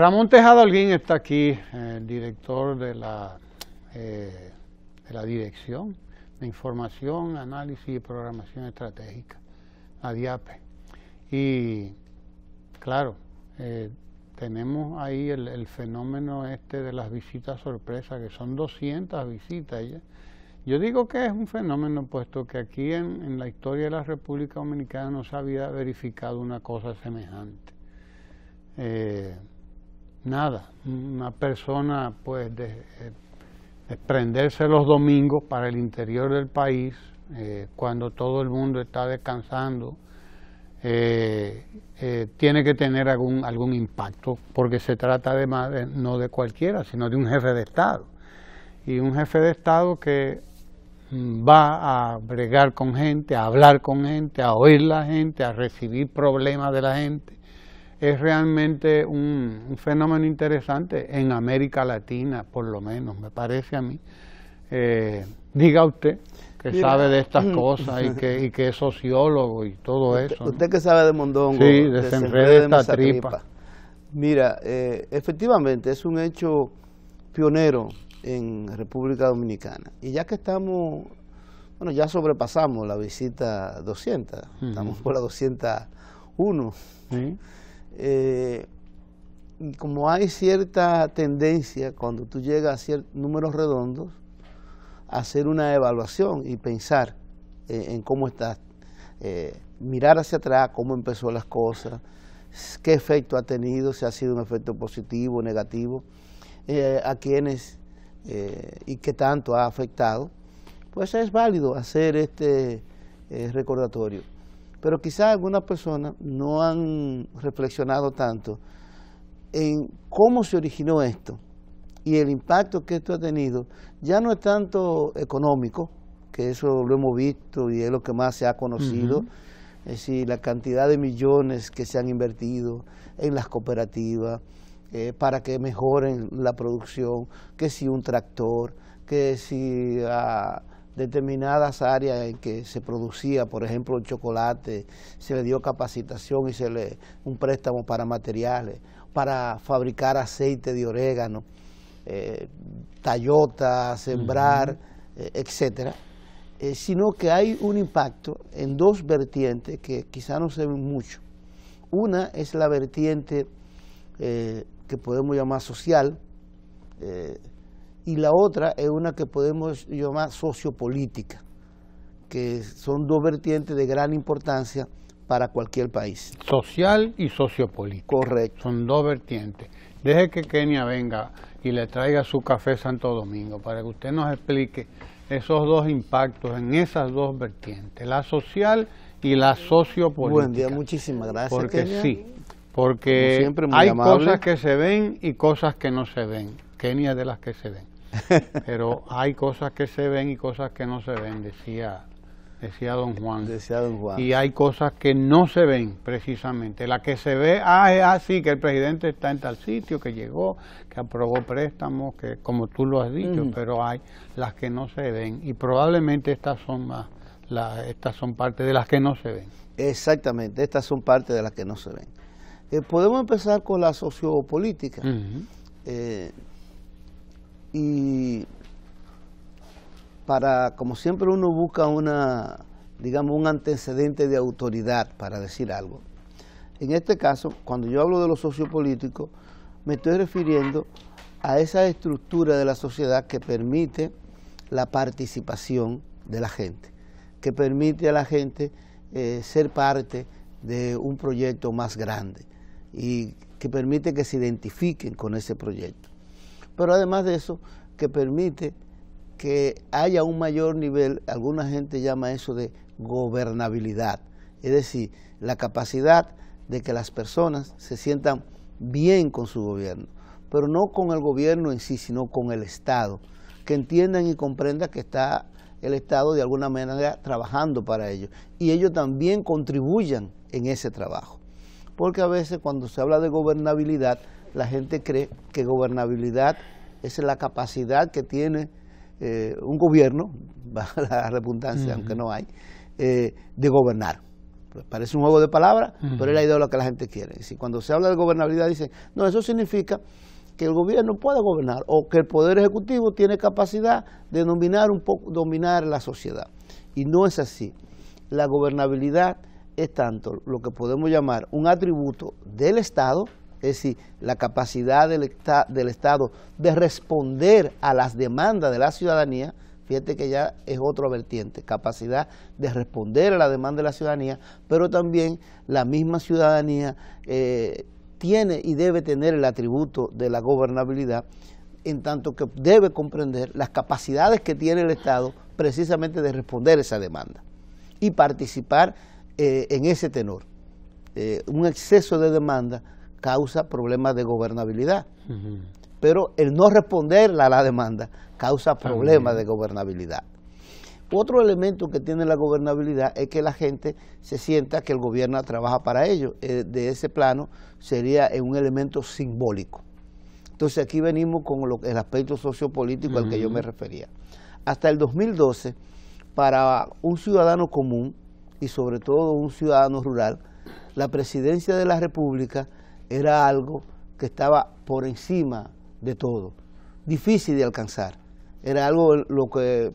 Ramón Tejada Holguín está aquí, director de la Dirección de Información, Análisis y Programación Estratégica, la DIAPE. Y claro, tenemos ahí el fenómeno de las visitas sorpresa, que son 200 visitas. Yo digo que es un fenómeno, puesto que aquí en la historia de la República Dominicana no se había verificado una cosa semejante. Nada, una persona pues desprenderse los domingos para el interior del país, cuando todo el mundo está descansando, tiene que tener algún impacto, porque se trata además no de cualquiera, sino de un jefe de Estado. Y un jefe de Estado que va a bregar con gente, a hablar con gente, a oír la gente, a recibir problemas de la gente. Es realmente un fenómeno interesante en América Latina, por lo menos, me parece a mí. Diga usted, que sabe de estas cosas y que es sociólogo y todo eso. Usted que sabe de mondongo, sí, desenrede esta tripa. Mira, efectivamente es un hecho pionero en República Dominicana. Y ya que estamos, bueno, ya sobrepasamos la visita 200, estamos por la 201. Sí. Y como hay cierta tendencia, cuando tú llegas a ciertos números redondos, a hacer una evaluación y pensar en cómo estás, mirar hacia atrás, cómo empezó las cosas, qué efecto ha tenido, si ha sido un efecto positivo o negativo, a quiénes y qué tanto ha afectado, pues es válido hacer este recordatorio. Pero quizás algunas personas no han reflexionado tanto en cómo se originó esto y el impacto que esto ha tenido. Ya no es tanto económico, que eso lo hemos visto y es lo que más se ha conocido, es decir, la cantidad de millones que se han invertido en las cooperativas, para que mejoren la producción, que si un tractor, que si determinadas áreas en que se producía, por ejemplo el chocolate, se le dio capacitación y un préstamo para materiales, para fabricar aceite de orégano, tallota, sembrar, etcétera, sino que hay un impacto en dos vertientes que quizá no se ven mucho. Una es la vertiente que podemos llamar social, y la otra es una que podemos llamar sociopolítica, que son dos vertientes de gran importancia para cualquier país. Social y sociopolítica. Correcto. Son dos vertientes. Deje que Kenia venga y le traiga su café Santo Domingo para que usted nos explique esos dos impactos en esas dos vertientes, la social y la sociopolítica. Buen día, muchísimas gracias. Porque Kenia. sí, porque siempre, muy hay amable. cosas que se ven y cosas que no se ven. Kenia es de las que se ven. Pero hay cosas que se ven y cosas que no se ven, decía don Juan. Decía don Juan. Y hay cosas que no se ven, precisamente. La que se ve, es así, que el presidente está en tal sitio, que llegó, que aprobó préstamos, que como tú lo has dicho, pero hay las que no se ven. Y probablemente estas son parte de las que no se ven. Exactamente, estas son parte de las que no se ven. Podemos empezar con la sociopolítica. Y como siempre uno busca digamos, un antecedente de autoridad para decir algo. En este caso, cuando yo hablo de lo sociopolítico, me estoy refiriendo a esa estructura de la sociedad que permite la participación de la gente, que permite a la gente ser parte de un proyecto más grande y que permite que se identifiquen con ese proyecto. Pero además de eso, que permite que haya un mayor nivel, alguna gente llama eso de gobernabilidad, es decir, la capacidad de que las personas se sientan bien con su gobierno, pero no con el gobierno en sí, sino con el Estado, que entiendan y comprendan que está el Estado de alguna manera trabajando para ellos, y ellos también contribuyan en ese trabajo. Porque a veces cuando se habla de gobernabilidad, la gente cree que gobernabilidad es la capacidad que tiene un gobierno, bajo la redundancia, aunque no hay, de gobernar. Pues parece un juego de palabras, pero es la idea de lo que la gente quiere. Y si cuando se habla de gobernabilidad dicen, no, eso significa que el gobierno puede gobernar o que el Poder Ejecutivo tiene capacidad de dominar la sociedad. Y no es así. La gobernabilidad es tanto lo que podemos llamar un atributo del Estado, es decir, la capacidad del Estado de responder a las demandas de la ciudadanía. Fíjate que ya es otra vertiente, capacidad de responder a la demanda de la ciudadanía, pero también la misma ciudadanía tiene y debe tener el atributo de la gobernabilidad, en tanto que debe comprender las capacidades que tiene el Estado precisamente de responder esa demanda y participar en ese tenor. Un exceso de demanda causa problemas de gobernabilidad, pero el no responder a la demanda causa problemas de gobernabilidad. Otro elemento que tiene la gobernabilidad es que la gente se sienta que el gobierno trabaja para ellos. De ese plano sería un elemento simbólico. Entonces aquí venimos con el aspecto sociopolítico al que yo me refería. Hasta el 2012, para un ciudadano común y sobre todo un ciudadano rural, la presidencia de la República era algo que estaba por encima de todo, difícil de alcanzar. Era algo lo que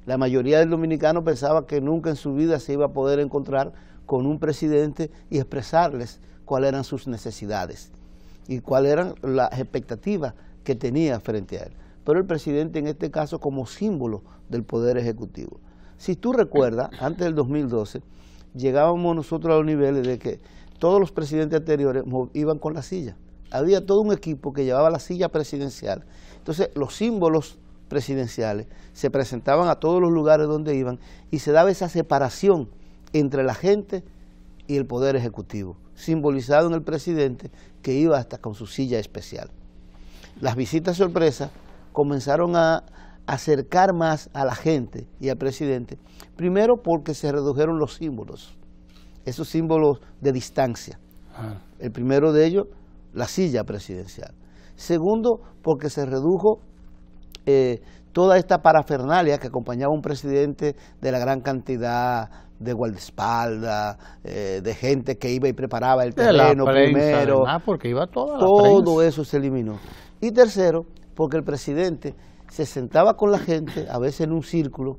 la mayoría del dominicano pensaba que nunca en su vida se iba a poder encontrar con un presidente y expresarles cuáles eran sus necesidades y cuáles eran las expectativas que tenía frente a él. Pero el presidente en este caso como símbolo del Poder Ejecutivo. Si tú recuerdas, antes del 2012, llegábamos nosotros a los niveles de que todos los presidentes anteriores iban con la silla. Había todo un equipo que llevaba la silla presidencial. Entonces los símbolos presidenciales se presentaban a todos los lugares donde iban y se daba esa separación entre la gente y el Poder Ejecutivo, simbolizado en el presidente que iba hasta con su silla especial. Las visitas sorpresas comenzaron a acercar más a la gente y al presidente, primero porque se redujeron los símbolos, esos símbolos de distancia. El primero de ellos, la silla presidencial. Segundo, porque se redujo toda esta parafernalia que acompañaba a un presidente de la gran cantidad de guardaespaldas, de gente que iba y preparaba el terreno primero, porque iba todo eso se eliminó. Y tercero, porque el presidente se sentaba con la gente, a veces en un círculo,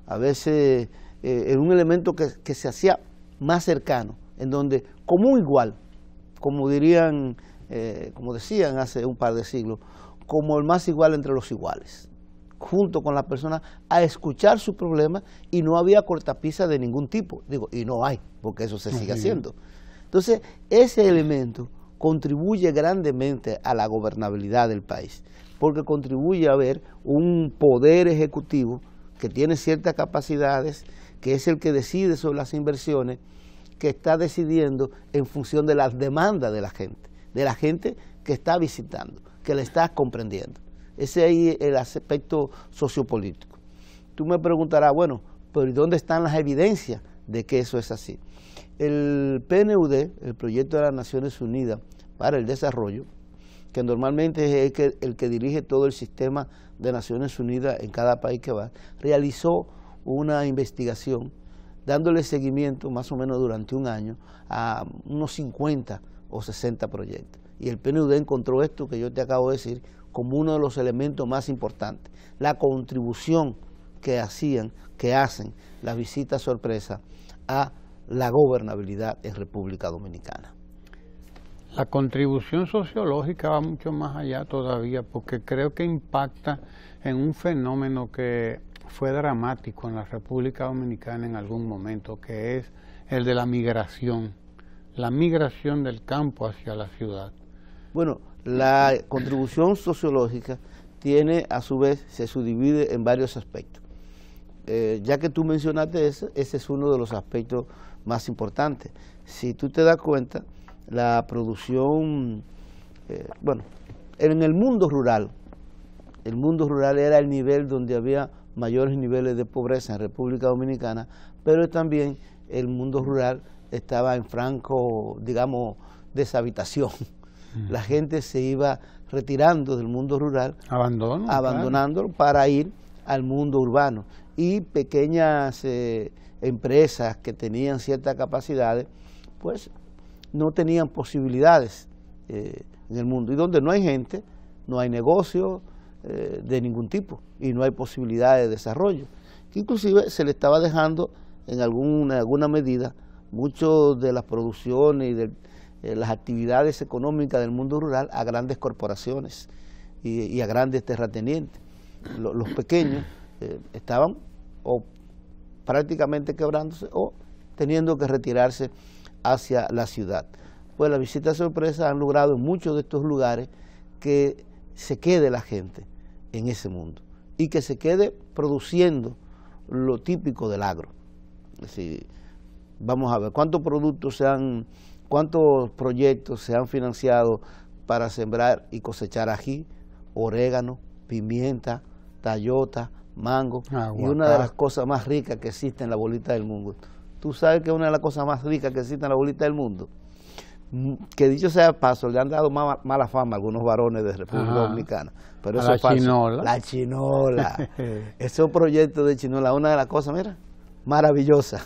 a veces en un elemento que se hacía más cercano, en donde como un igual, como dirían, como decían hace un par de siglos, como el más igual entre los iguales, junto con la persona a escuchar su problema, y no había cortapisa de ningún tipo, y no hay, porque eso se sigue haciendo. Entonces, ese elemento contribuye grandemente a la gobernabilidad del país, porque contribuye a ver un poder ejecutivo que tiene ciertas capacidades, que es el que decide sobre las inversiones, que está decidiendo en función de las demandas de la gente que está visitando, que la está comprendiendo. Ese ahí es el aspecto sociopolítico. Tú me preguntarás, bueno, pero ¿y dónde están las evidencias de que eso es así? El PNUD, el Proyecto de las Naciones Unidas para el Desarrollo, que normalmente es el que dirige todo el sistema de Naciones Unidas en cada país que va, realizó una investigación dándole seguimiento más o menos durante un año a unos 50 o 60 proyectos. Y el PNUD encontró esto que yo te acabo de decir como uno de los elementos más importantes, la contribución que hacen las visitas sorpresa a la gobernabilidad en República Dominicana. La contribución sociológica va mucho más allá todavía, porque creo que impacta en un fenómeno que fue dramático en la República Dominicana en algún momento, que es el de la migración del campo hacia la ciudad. Bueno, la contribución sociológica tiene, a su vez, se subdivide en varios aspectos. Ya que tú mencionaste ese es uno de los aspectos más importantes. Si tú te das cuenta, la producción, en el mundo rural era el nivel donde había mayores niveles de pobreza en República Dominicana, pero también el mundo rural estaba en franco, digamos, deshabitación. La gente se iba retirando del mundo rural, abandonándolo para ir al mundo urbano. Y pequeñas empresas que tenían ciertas capacidades, pues no tenían posibilidades en el mundo. Y donde no hay gente, no hay negocio de ningún tipo y no hay posibilidad de desarrollo. Que inclusive se le estaba dejando en alguna medida muchas de las producciones y de las actividades económicas del mundo rural a grandes corporaciones y a grandes terratenientes. Los pequeños estaban o prácticamente quebrándose o teniendo que retirarse hacia la ciudad. Pues las visitas sorpresas han logrado en muchos de estos lugares que se quede la gente en ese mundo y que se quede produciendo lo típico del agro. Es decir, vamos a ver cuántos proyectos se han financiado para sembrar y cosechar ají, orégano, pimienta, tayota, mango, y una de las cosas más ricas que existe en la bolita del mundo. ¿Tú sabes que una de las cosas más ricas que existe en la bolita del mundo? Que dicho sea de paso, le han dado mala fama a algunos varones de República Dominicana, pero eso es falso. Chinola. La chinola. Esos proyectos de chinola, una de las cosas, mira, maravillosa.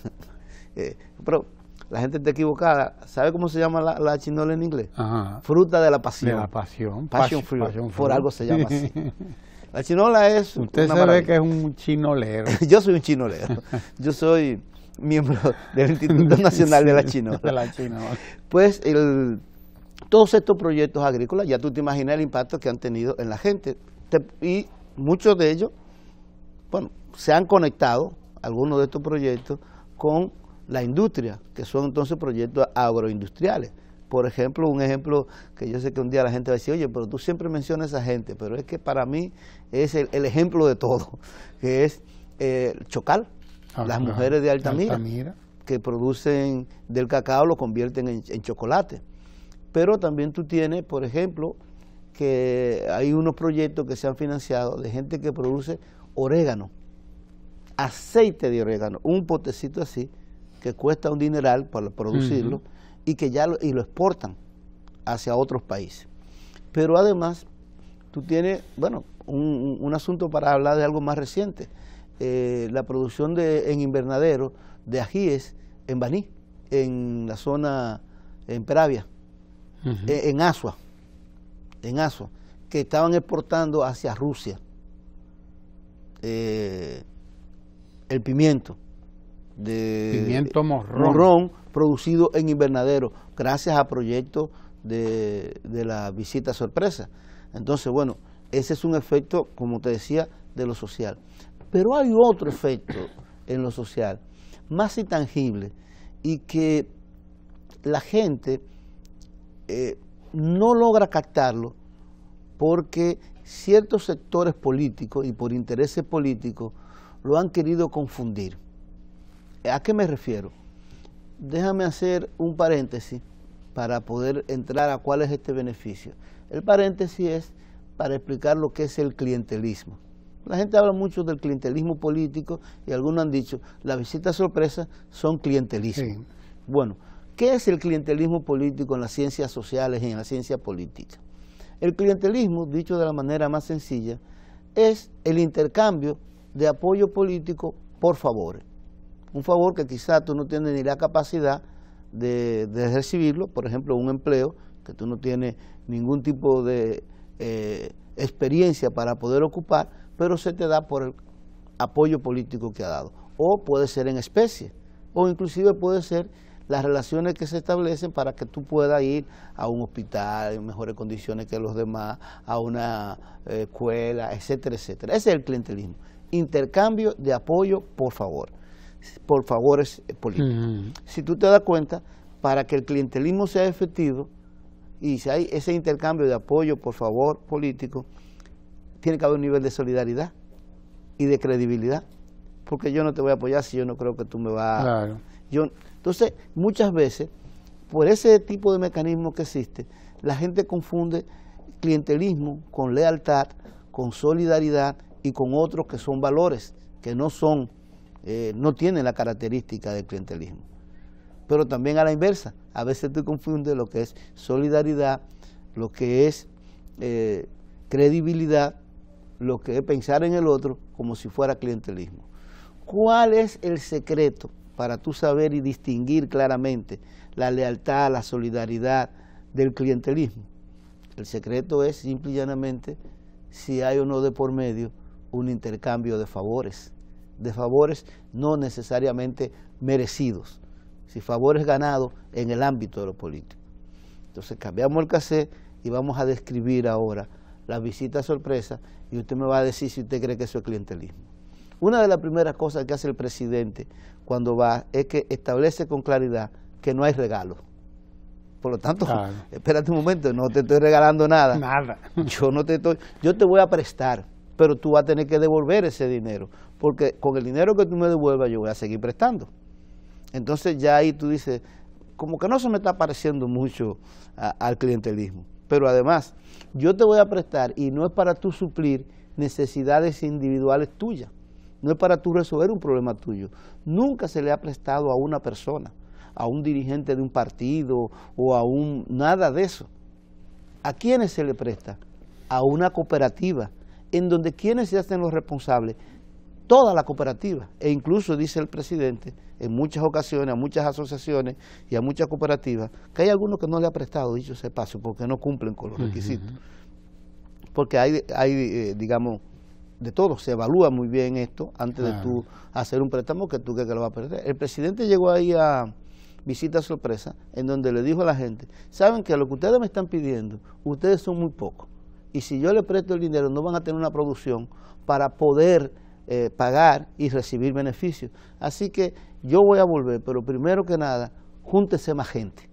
Pero la gente está equivocada. ¿Sabe cómo se llama la chinola en inglés? Fruta de la pasión. De la pasión. Passion fruit. Por algo se llama así. La chinola es Usted se ve que es un chinolero. Yo soy un chinolero. Yo soy miembro del Instituto Nacional de la Chinola. De la chinola. Pues todos estos proyectos agrícolas, ya tú te imaginas el impacto que han tenido en la gente. Y muchos de ellos, bueno, se han conectado, algunos de estos proyectos, con la industria, que son entonces proyectos agroindustriales. Por ejemplo, un ejemplo que yo sé que un día la gente va a decir, oye, pero tú siempre mencionas a esa gente, pero es que para mí es el ejemplo de todo, que es Chocal, las mujeres de Altamira, que producen del cacao, lo convierten en chocolate. Pero también tú tienes, por ejemplo, que hay unos proyectos que se han financiado de gente que produce orégano, aceite de orégano, un potecito así, que cuesta un dineral para producirlo, y que ya lo exportan hacia otros países. Pero además, tú tienes, bueno, un asunto para hablar de algo más reciente, la producción en invernadero de ajíes en Baní, en la zona, en Peravia, en Asua, que estaban exportando hacia Rusia el pimiento. Pimiento morrón producido en invernadero gracias a proyectos de la visita sorpresa. Entonces, bueno, ese es un efecto, como te decía, de lo social. Pero hay otro efecto en lo social, más intangible, y que la gente no logra captarlo porque ciertos sectores políticos y por intereses políticos lo han querido confundir. ¿A qué me refiero? Déjame hacer un paréntesis para poder entrar a cuál es este beneficio. El paréntesis es para explicar lo que es el clientelismo. La gente habla mucho del clientelismo político y algunos han dicho, las visitas sorpresas son clientelismo. Sí. Bueno, ¿qué es el clientelismo político en las ciencias sociales y en la ciencia política? El clientelismo, dicho de la manera más sencilla, es el intercambio de apoyo político por favores. Un favor que quizás tú no tienes ni la capacidad de recibirlo, por ejemplo, un empleo que tú no tienes ningún tipo de experiencia para poder ocupar, pero se te da por el apoyo político que ha dado. O puede ser en especie, o inclusive puede ser las relaciones que se establecen para que tú puedas ir a un hospital en mejores condiciones que los demás, a una escuela, etcétera, etcétera. Ese es el clientelismo. Intercambio de apoyo por favores políticos. Si tú te das cuenta, para que el clientelismo sea efectivo y si hay ese intercambio de apoyo por favor político, tiene que haber un nivel de solidaridad y de credibilidad, porque yo no te voy a apoyar si yo no creo que tú me vas a... Entonces, muchas veces, por ese tipo de mecanismo que existe, la gente confunde clientelismo con lealtad, con solidaridad y con otros que son valores, que no tienen la característica del clientelismo. Pero también a la inversa, a veces tú confundes lo que es solidaridad, lo que es credibilidad, lo que es pensar en el otro como si fuera clientelismo. ¿Cuál es el secreto para tú saber y distinguir claramente la lealtad, la solidaridad del clientelismo? El secreto es simple y llanamente si hay o no de por medio un intercambio de favores no necesariamente merecidos, si favores ganados en el ámbito de lo político. Entonces cambiamos el cassette y vamos a describir ahora la visita sorpresa y usted me va a decir si usted cree que eso es clientelismo. Una de las primeras cosas que hace el presidente cuando va es que establece con claridad que no hay regalos. Por lo tanto, claro, espérate un momento, no te estoy regalando nada. Nada. Yo te voy a prestar, pero tú vas a tener que devolver ese dinero, porque con el dinero que tú me devuelvas yo voy a seguir prestando. Entonces ya ahí tú dices, como que no se me está pareciendo mucho al clientelismo. Pero además, yo te voy a prestar y no es para tú suplir necesidades individuales tuyas, no es para tú resolver un problema tuyo. Nunca se le ha prestado a una persona, a un dirigente de un partido o a nada de eso. ¿A quiénes se le presta? A una cooperativa, en donde quienes se hacen los responsables, toda la cooperativa, e incluso dice el presidente en muchas ocasiones a muchas asociaciones y a muchas cooperativas que hay algunos que no le ha prestado, dicho ese paso, porque no cumplen con los requisitos. Porque hay digamos, de todo, se evalúa muy bien esto antes de tú hacer un préstamo que tú crees que lo vas a perder. El presidente llegó ahí a visita sorpresa, en donde le dijo a la gente, saben que lo que ustedes me están pidiendo, ustedes son muy pocos, y si yo les presto el dinero no van a tener una producción para poder pagar y recibir beneficios. Así que yo voy a volver, pero primero que nada, júntense más gente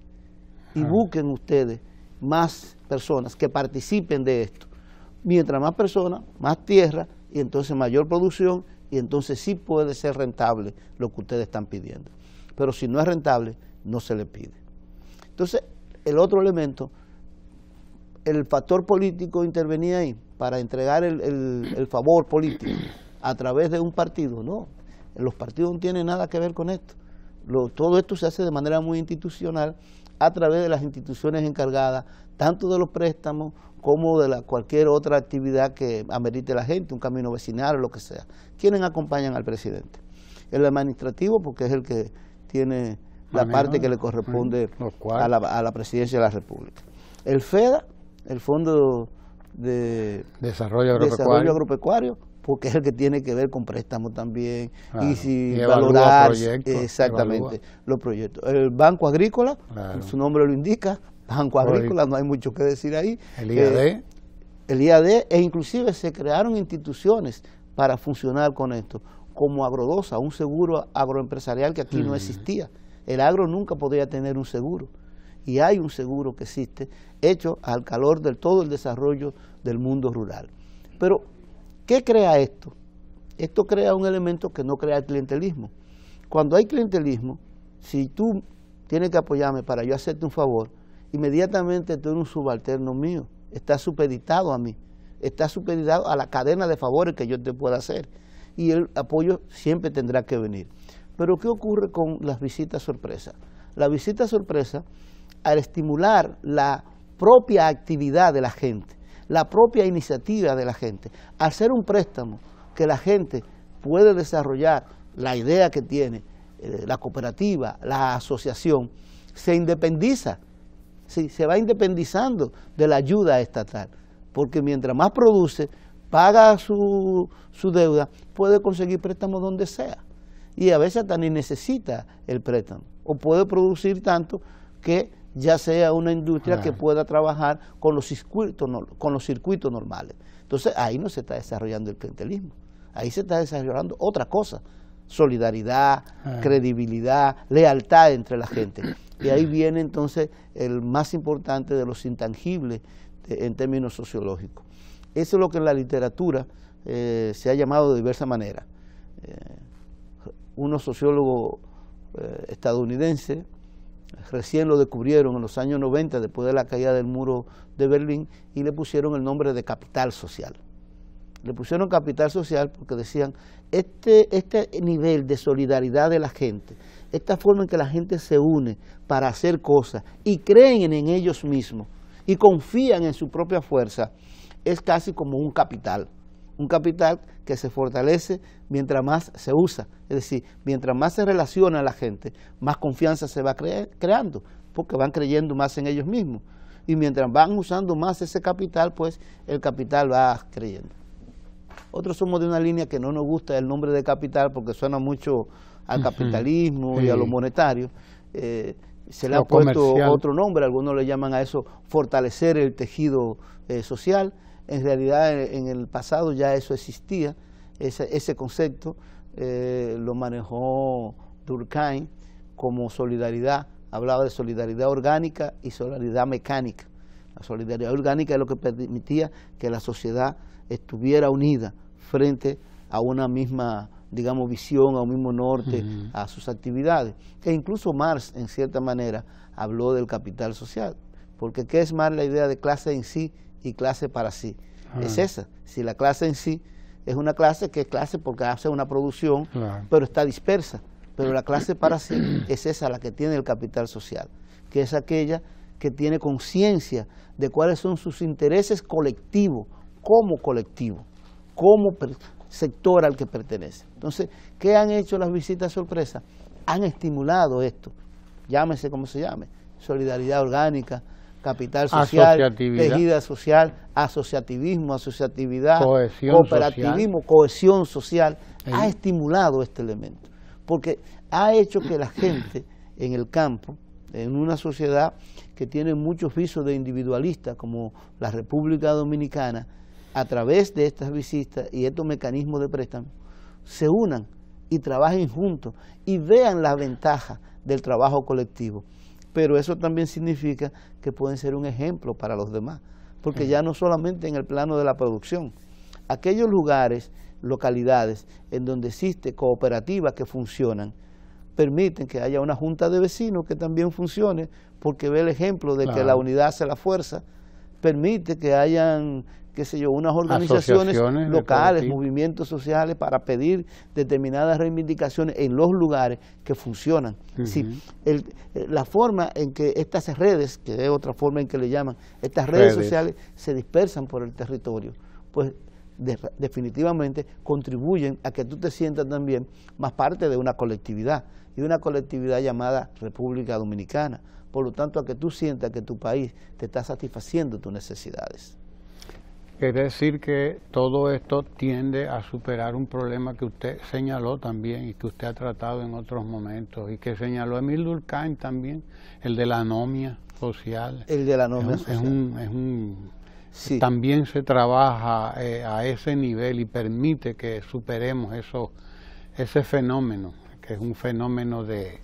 y busquen ustedes más personas que participen de esto. Mientras más personas, más tierra, y entonces mayor producción, y entonces sí puede ser rentable lo que ustedes están pidiendo. Pero si no es rentable, no se le pide. Entonces, el otro elemento, el factor político intervenía ahí para entregar el favor político a través de un partido. No, los partidos no tienen nada que ver con esto. Todo esto se hace de manera muy institucional a través de las instituciones encargadas, tanto de los préstamos como de cualquier otra actividad que amerite la gente, un camino vecinal o lo que sea. ¿Quiénes acompañan al presidente? El administrativo, porque es el que tiene la parte que le corresponde a la presidencia de la República. El FEDA, el Fondo de Desarrollo Agropecuario, porque es el que tiene que ver con préstamos también, y si valorar exactamente los proyectos. El Banco Agrícola, su nombre lo indica, Banco Agrícola, no hay mucho que decir ahí. El IAD. El IAD, e inclusive se crearon instituciones para funcionar con esto, como Agrodosa, un seguro agroempresarial que aquí no existía. El agro nunca podría tener un seguro, y hay un seguro que existe, hecho al calor del todo el desarrollo del mundo rural. Pero, ¿qué crea esto? Esto crea un elemento que no crea el clientelismo. Cuando hay clientelismo, si tú tienes que apoyarme para yo hacerte un favor, inmediatamente tú eres un subalterno mío, estás supeditado a mí, estás supeditado a la cadena de favores que yo te pueda hacer, y el apoyo siempre tendrá que venir. Pero ¿qué ocurre con las visitas sorpresa? La visita sorpresa, al estimular la propia actividad de la gente, la propia iniciativa de la gente, hacer un préstamo que la gente puede desarrollar la idea que tiene, la cooperativa, la asociación, se independiza, se va independizando de la ayuda estatal, porque mientras más produce, paga su deuda, puede conseguir préstamos donde sea, y a veces hasta ni necesita el préstamo, o puede producir tanto que ya sea una industria que pueda trabajar con los circuitos normales. Entonces ahí no se está desarrollando el clientelismo, ahí se está desarrollando otra cosa, solidaridad, credibilidad, lealtad entre la gente. Y ahí viene entonces el más importante de los intangibles en términos sociológicos. Eso es lo que en la literatura se ha llamado de diversa manera. Unos sociólogos estadounidenses recién lo descubrieron en los años 90, después de la caída del muro de Berlín, y le pusieron el nombre de capital social. Le pusieron capital social porque decían, este nivel de solidaridad de la gente, esta forma en que la gente se une para hacer cosas y creen en ellos mismos y confían en su propia fuerza, es casi como un capital. un capital que se fortalece mientras más se usa. Es decir, mientras más se relaciona a la gente, más confianza se va creando, porque van creyendo más en ellos mismos. Y mientras van usando más ese capital, pues el capital va creyendo. Otros somos de una línea que no nos gusta el nombre de capital porque suena mucho al capitalismo y a lo monetario. Se le ha puesto otro nombre, algunos le llaman a eso fortalecer el tejido social. En realidad en el pasado ya eso existía, ese concepto lo manejó Durkheim como solidaridad. Hablaba de solidaridad orgánica y solidaridad mecánica. La solidaridad orgánica es lo que permitía que la sociedad estuviera unida frente a una misma, digamos, visión, a un mismo norte, a sus actividades. E incluso Marx, en cierta manera, habló del capital social. Porque ¿qué es más la idea de clase en sí y clase para sí? Es esa. Si la clase en sí es una clase que es clase porque hace una producción, pero está dispersa. Pero la clase para sí es esa la que tiene el capital social, que es aquella que tiene conciencia de cuáles son sus intereses colectivos, como sector al que pertenece. Entonces, ¿qué han hecho las visitas sorpresa? Han estimulado esto, llámese como se llame, solidaridad orgánica, capital social, tejido social, asociativismo, asociatividad, cooperativismo, cohesión social, ha estimulado este elemento. Porque ha hecho que la gente en el campo, en una sociedad que tiene muchos visos de individualista, como la República Dominicana, a través de estas visitas y estos mecanismos de préstamo, se unan y trabajen juntos y vean la ventaja del trabajo colectivo. Pero eso también significa que pueden ser un ejemplo para los demás, porque ya no solamente en el plano de la producción, aquellos lugares, localidades en donde existe cooperativas que funcionan, permiten que haya una junta de vecinos que también funcione, porque ve el ejemplo de que la unidad hace la fuerza, permite que hayan, qué sé yo, unas organizaciones locales, movimientos sociales para pedir determinadas reivindicaciones en los lugares que funcionan. Sí, la forma en que estas redes, que es otra forma en que le llaman, estas redes sociales se dispersan por el territorio, pues definitivamente contribuyen a que tú te sientas también más parte de una colectividad, y una colectividad llamada República Dominicana. Por lo tanto, a que tú sientas que tu país te está satisfaciendo tus necesidades. Quiere decir que todo esto tiende a superar un problema que usted señaló también y que usted ha tratado en otros momentos y que señaló Emile Durkheim también, el de la anomia social. El de la anomia social. Sí. También se trabaja a ese nivel y permite que superemos ese fenómeno, que es un fenómeno de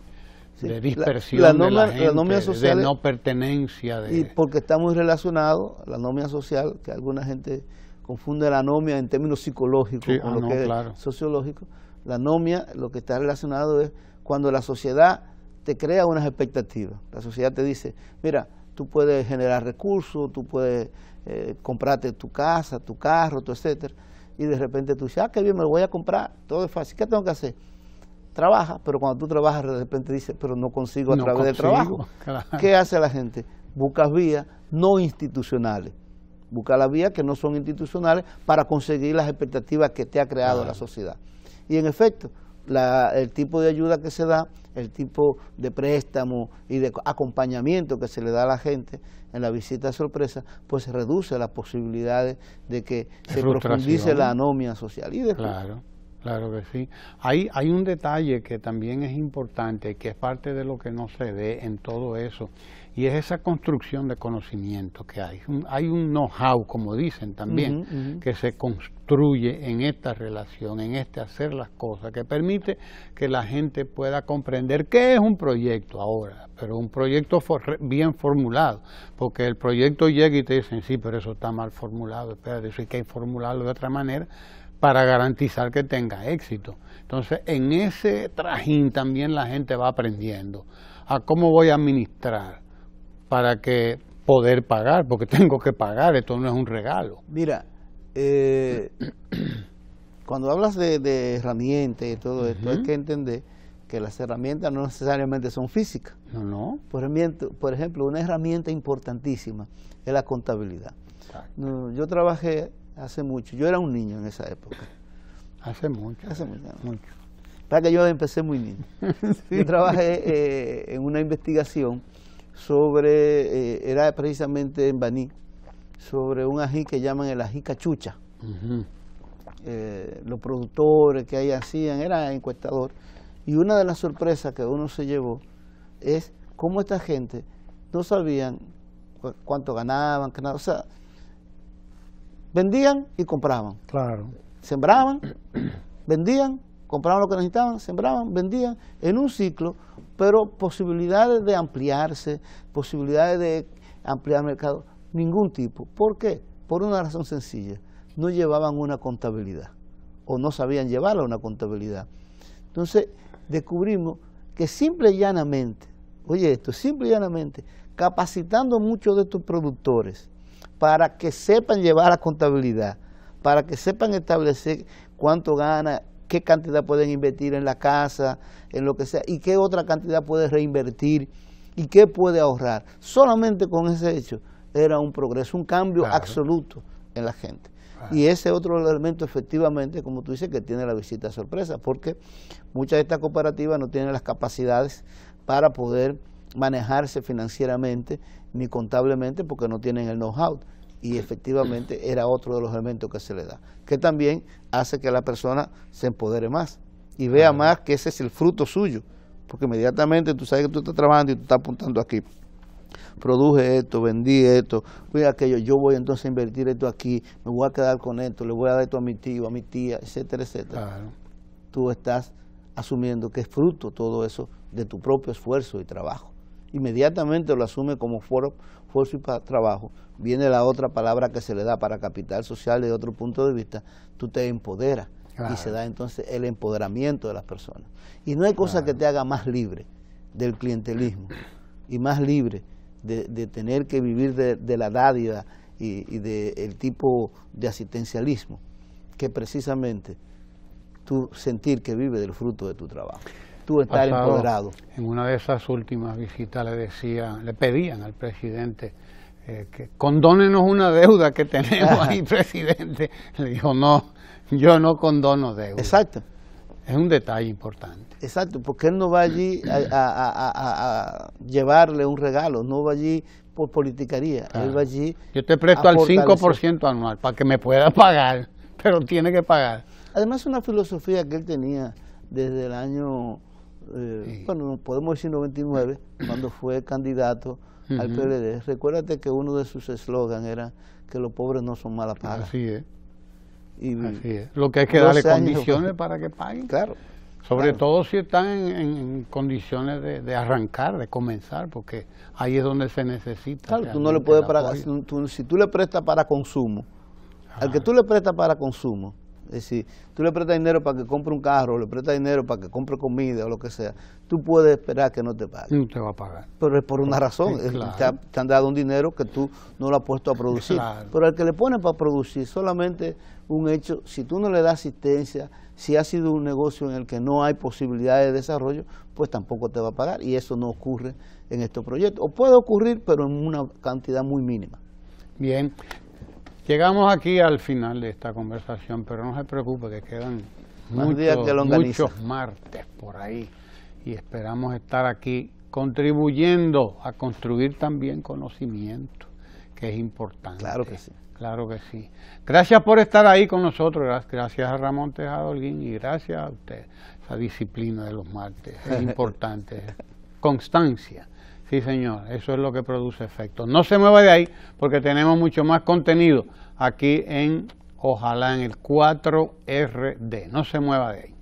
dispersión de la gente, social, de no pertenencia. Y porque está muy relacionado, la anomia social, que alguna gente confunde la anomia en términos psicológicos con lo que es sociológico. La anomia, lo que está relacionado es cuando la sociedad te crea unas expectativas. La sociedad te dice, mira, tú puedes generar recursos, tú puedes comprarte tu casa, tu carro, tu etcétera, y de repente tú dices, qué bien, me lo voy a comprar, todo es fácil, ¿qué tengo que hacer? Trabaja, pero cuando tú trabajas de repente dices, pero no consigo a través del trabajo. Claro. ¿Qué hace la gente? Busca vías no institucionales, busca las vías que no son institucionales para conseguir las expectativas que te ha creado la sociedad. Y en efecto, el tipo de ayuda que se da, el tipo de préstamo y de acompañamiento que se le da a la gente en la visita sorpresa, pues reduce las posibilidades de que se profundice la anomia social. Y después, claro que sí. Hay un detalle que también es importante y que es parte de lo que no se ve en todo eso, y es esa construcción de conocimiento que hay. Hay un know-how, como dicen también, que se construye en esta relación, en este hacer las cosas, que permite que la gente pueda comprender qué es un proyecto ahora, pero un proyecto bien formulado, porque el proyecto llega y te dicen, sí, pero eso está mal formulado, espérate, eso hay que formularlo de otra manera, para garantizar que tenga éxito. Entonces, en ese trajín también la gente va aprendiendo a cómo voy a administrar para que poder pagar, porque tengo que pagar, esto no es un regalo. Mira, cuando hablas de herramientas y todo esto, hay que entender que las herramientas no necesariamente son físicas. No. Por ejemplo, una herramienta importantísima es la contabilidad. Yo trabajé hace mucho. Yo era un niño en esa época. Hace mucho. Hace mucho. Mucho. Para que yo empecé muy niño. Sí. Yo trabajé en una investigación sobre, era precisamente en Baní, sobre un ají que llaman el ají cachucha. Los productores que ahí hacían, era encuestador, y una de las sorpresas que uno se llevó es cómo esta gente no sabían cuánto ganaban, o sea, vendían y compraban. Claro. Sembraban, vendían, compraban lo que necesitaban, sembraban, vendían, en un ciclo, pero posibilidades de ampliarse, posibilidades de ampliar mercado, ningún tipo. ¿Por qué? Por una razón sencilla, no llevaban una contabilidad, o no sabían llevarla una contabilidad. Entonces, descubrimos que simple y llanamente, oye esto, simple y llanamente, capacitando muchos de estos productores para que sepan llevar la contabilidad, para que sepan establecer cuánto gana, qué cantidad pueden invertir en la casa, en lo que sea, y qué otra cantidad puede reinvertir, y qué puede ahorrar. Solamente con ese hecho era un progreso, un cambio absoluto en la gente. Y ese otro elemento, efectivamente, como tú dices, que tiene la visita sorpresa, porque muchas de estas cooperativas no tienen las capacidades para poder manejarse financieramente ni contablemente, porque no tienen el know-how. Y efectivamente era otro de los elementos que se le da, que también hace que la persona se empodere más y vea más que ese es el fruto suyo, porque inmediatamente tú sabes que tú estás trabajando y tú estás apuntando aquí, produje esto, vendí esto, fui aquello, yo voy entonces a invertir esto aquí, me voy a quedar con esto, le voy a dar esto a mi tío, a mi tía, etcétera, etcétera. Claro. Tú estás asumiendo que es fruto todo eso de tu propio esfuerzo y trabajo. Inmediatamente lo asume como esfuerzo y trabajo. Viene la otra palabra que se le da para capital social desde otro punto de vista, tú te empoderas. Claro. Y se da entonces el empoderamiento de las personas. Y no hay cosa que te haga más libre del clientelismo y más libre de tener que vivir de la dádiva y del tipo de asistencialismo, que precisamente tú sentir que vive del fruto de tu trabajo. Tú estar empoderado. En una de esas últimas visitas le pedían al presidente que condónenos una deuda que tenemos ahí, presidente. Le dijo, no, yo no condono deuda. Exacto. Es un detalle importante. Exacto, porque él no va allí a llevarle un regalo, no va allí por politicaría, claro. Él va allí. Yo te presto al 5% anual para que me pueda pagar, pero tiene que pagar. Además es una filosofía que él tenía desde el año, bueno, podemos decir 99, cuando fue candidato al PLD. Recuérdate que uno de sus eslogans era que los pobres no son mala paga. Así es. Así es. Lo que hay que darle condiciones para que paguen. Claro. Sobre todo si están en condiciones de arrancar, de comenzar, porque ahí es donde se necesita. Claro, tú no le puedes pagar, si tú le prestas para consumo, al que tú le prestas para consumo, es decir, tú le prestas dinero para que compre un carro, o le prestas dinero para que compre comida o lo que sea, tú puedes esperar que no te pague. No te va a pagar. Pero es por una razón, claro. te han dado un dinero que tú no lo has puesto a producir. Claro. Pero al que le pones para producir, solamente un hecho, si tú no le das asistencia, si ha sido un negocio en el que no hay posibilidad de desarrollo, pues tampoco te va a pagar, y eso no ocurre en estos proyectos. O puede ocurrir, pero en una cantidad muy mínima. Bien. Llegamos aquí al final de esta conversación, pero no se preocupe que quedan muchos martes por ahí y esperamos estar aquí contribuyendo a construir también conocimiento, que es importante. Claro que sí. Claro que sí. Gracias por estar ahí con nosotros, gracias a Ramón Tejada Holguín y gracias a usted. Esa disciplina de los martes es importante. Constancia. Sí, señor, eso es lo que produce efecto. No se mueva de ahí porque tenemos mucho más contenido aquí en, ojalá, en el 4RD. No se mueva de ahí.